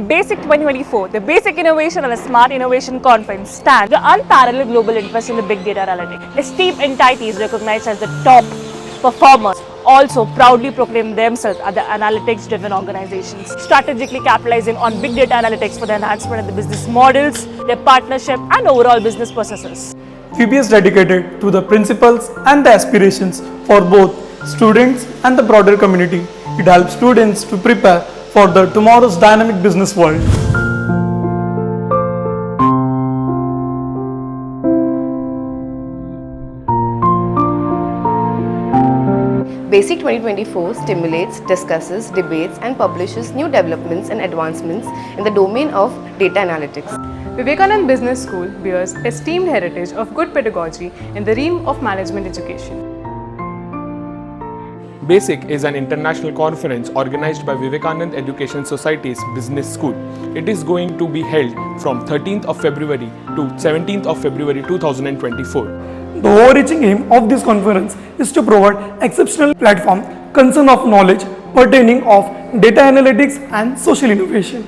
Basic 2024, the Basic Innovation and a Smart Innovation Conference stands the unparalleled global interest in the big data analytics. Esteemed entities recognized as the top performers also proudly proclaim themselves as the analytics-driven organizations, strategically capitalizing on big data analytics for the enhancement of the business models, their partnership and overall business processes. VB is dedicated to the principles and the aspirations for both students and the broader community. It helps students to prepare for the tomorrow's dynamic business world. Basic 2024 stimulates, discusses, debates and publishes new developments and advancements in the domain of data analytics. Vivekanand Business School bears esteemed heritage of good pedagogy in the realm of management education. BASIC is an international conference organized by Vivekanand Education Society's Business School. It is going to be held from 13th of February to 17th of February 2024. The overreaching aim of this conference is to provide exceptional platform concern of knowledge pertaining of data analytics and social innovation.